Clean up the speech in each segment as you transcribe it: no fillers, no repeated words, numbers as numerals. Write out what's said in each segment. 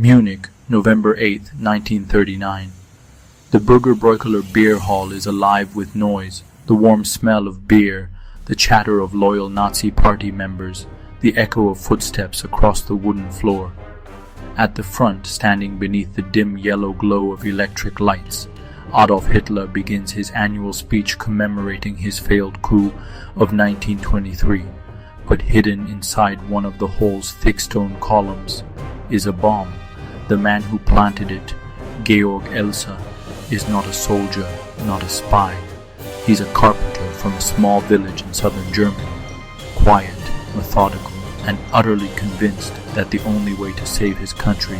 Munich, November 8, 1939. The Burgerbräukeler beer hall is alive with noise, the warm smell of beer, the chatter of loyal Nazi party members, the echo of footsteps across the wooden floor. At the front, standing beneath the dim yellow glow of electric lights, Adolf Hitler begins his annual speech commemorating his failed coup of 1923, but hidden inside one of the hall's thick stone columns is a bomb. The man who planted it, Georg Elser, is not a soldier, not a spy. He's a carpenter from a small village in southern Germany, quiet, methodical, and utterly convinced that the only way to save his country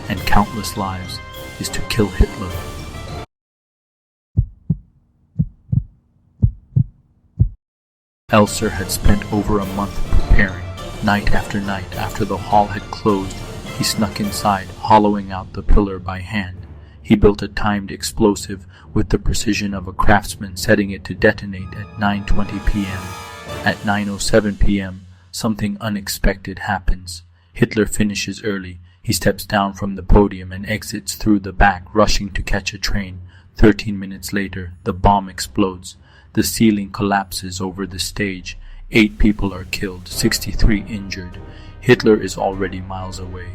and countless lives is to kill Hitler. Elser had spent over a month preparing. Night after night, after the hall had closed, he snuck inside, hollowing out the pillar by hand. He built a timed explosive with the precision of a craftsman, setting it to detonate at 9:20 p.m. At 9:07 p.m., something unexpected happens. Hitler finishes early. He steps down from the podium and exits through the back, rushing to catch a train. 13 minutes later, the bomb explodes. The ceiling collapses over the stage. 8 people are killed, 63 injured. Hitler is already miles away.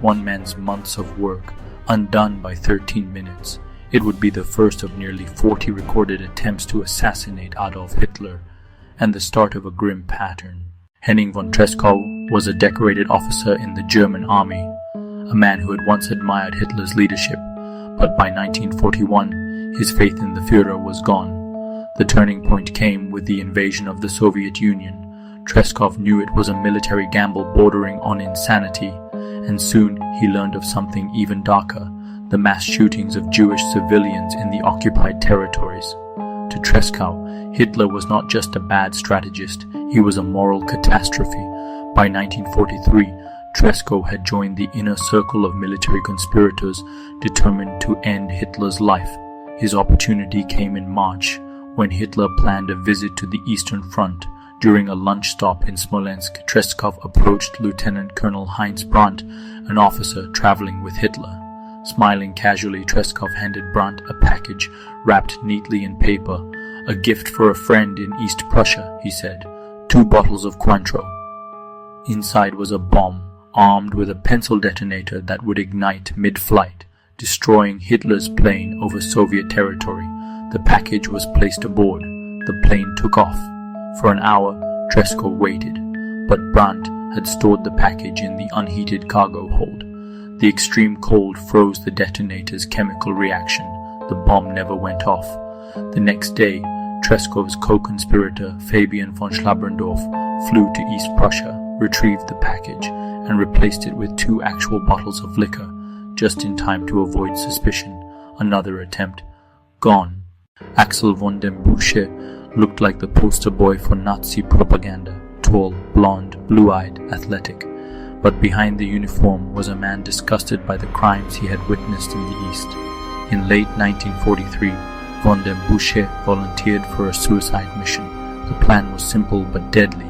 One man's months of work, undone by 13 minutes. It would be the first of nearly 40 recorded attempts to assassinate Adolf Hitler, and the start of a grim pattern. Henning von Treschow was a decorated officer in the German army, a man who had once admired Hitler's leadership, but by 1941 his faith in the Führer was gone. The turning point came with the invasion of the Soviet Union. Treschow knew it was a military gamble bordering on insanity, and soon he learned of something even darker, the mass shootings of Jewish civilians in the occupied territories. To Treschow, Hitler was not just a bad strategist, he was a moral catastrophe. By 1943, Treschow had joined the inner circle of military conspirators determined to end Hitler's life. His opportunity came in March, when Hitler planned a visit to the Eastern Front. During a lunch stop in Smolensk, Treschow approached Lieutenant Colonel Heinz Brandt, an officer traveling with Hitler. Smiling casually, Treschow handed Brandt a package wrapped neatly in paper. "A gift for a friend in East Prussia," he said. 2 bottles of Cointreau. Inside was a bomb, armed with a pencil detonator that would ignite mid-flight, destroying Hitler's plane over Soviet territory. The package was placed aboard. The plane took off. For an hour, Treschow waited, but Brandt had stored the package in the unheated cargo hold. The extreme cold froze the detonator's chemical reaction. The bomb never went off. The next day, Treschow's co-conspirator Fabian von Schlabrendorf flew to East Prussia, retrieved the package, and replaced it with 2 actual bottles of liquor, just in time to avoid suspicion. Another attempt. Gone. Axel von dem Busche looked like the poster boy for Nazi propaganda, tall, blonde, blue-eyed, athletic. But behind the uniform was a man disgusted by the crimes he had witnessed in the East. In late 1943, von dem Busche volunteered for a suicide mission. The plan was simple but deadly.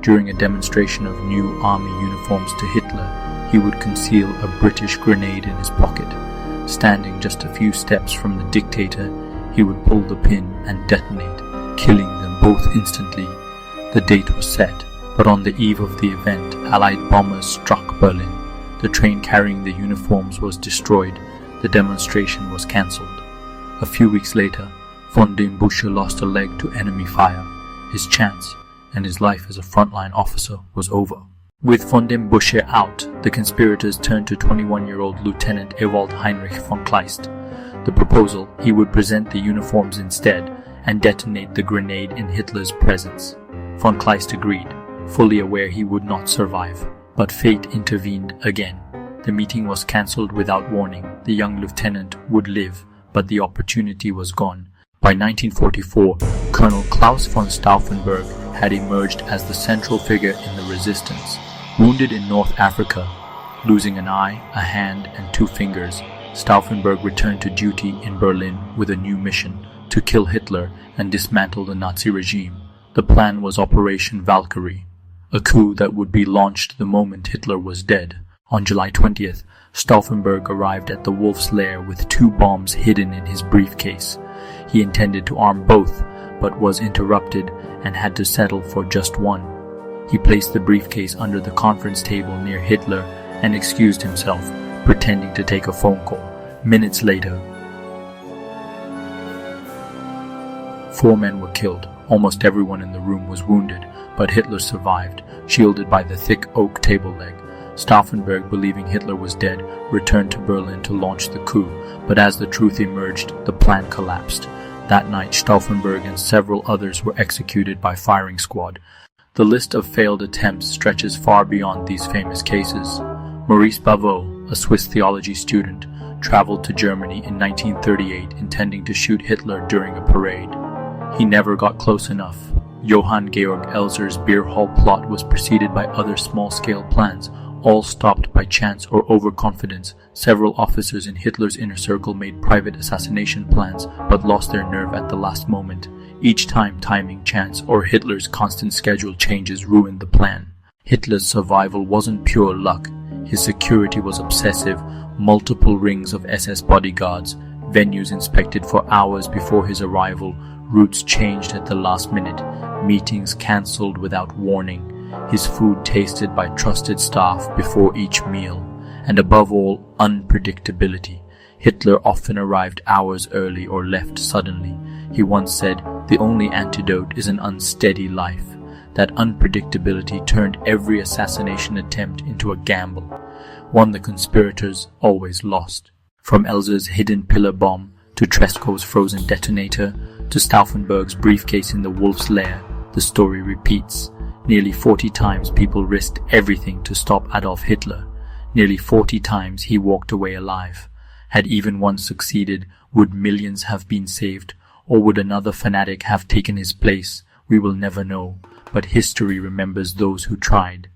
During a demonstration of new army uniforms to Hitler, he would conceal a British grenade in his pocket. Standing just a few steps from the dictator, he would pull the pin and detonate, killing them both instantly. The date was set, but on the eve of the event, Allied bombers struck Berlin. The train carrying the uniforms was destroyed. The demonstration was cancelled. A few weeks later, von dem Busche lost a leg to enemy fire. His chance, and his life as a frontline officer, was over. With von dem Busche out, the conspirators turned to 21-year-old Lieutenant Ewald Heinrich von Kleist. The proposal: he would present the uniforms instead and detonate the grenade in Hitler's presence. Von Kleist agreed, fully aware he would not survive. But fate intervened again. The meeting was cancelled without warning. The young lieutenant would live, but the opportunity was gone. By 1944, Colonel Claus von Stauffenberg had emerged as the central figure in the resistance. Wounded in North Africa, losing an eye, a hand, and 2 fingers, Stauffenberg returned to duty in Berlin with a new mission: to kill Hitler and dismantle the Nazi regime. The plan was Operation Valkyrie, a coup that would be launched the moment Hitler was dead. On July 20th, Stauffenberg arrived at the wolf's lair with 2 bombs hidden in his briefcase. He intended to arm both, but was interrupted and had to settle for just one. He placed the briefcase under the conference table near Hitler and excused himself, pretending to take a phone call. Minutes later, 4 men were killed. Almost everyone in the room was wounded, but Hitler survived, shielded by the thick oak table leg. Stauffenberg, believing Hitler was dead, returned to Berlin to launch the coup, but as the truth emerged, the plan collapsed. That night, Stauffenberg and several others were executed by firing squad. The list of failed attempts stretches far beyond these famous cases. Maurice Bavot, a Swiss theology student, traveled to Germany in 1938 intending to shoot Hitler during a parade. He never got close enough. Johann Georg Elser's beer hall plot was preceded by other small-scale plans, all stopped by chance or overconfidence. Several officers in Hitler's inner circle made private assassination plans, but lost their nerve at the last moment. Each time, timing, chance, or Hitler's constant schedule changes ruined the plan. Hitler's survival wasn't pure luck. His security was obsessive. Multiple rings of SS bodyguards, venues inspected for hours before his arrival, routes changed at the last minute, meetings cancelled without warning, his food tasted by trusted staff before each meal, and above all, unpredictability. Hitler often arrived hours early or left suddenly. He once said, "The only antidote is an unsteady life." That unpredictability turned every assassination attempt into a gamble, one the conspirators always lost. From Elser's hidden pillar bomb, to Tresco's frozen detonator, to Stauffenberg's briefcase in the wolf's lair, the story repeats. Nearly 40 times people risked everything to stop Adolf Hitler. Nearly 40 times he walked away alive. Had even one succeeded, would millions have been saved, or would another fanatic have taken his place? We will never know, but history remembers those who tried.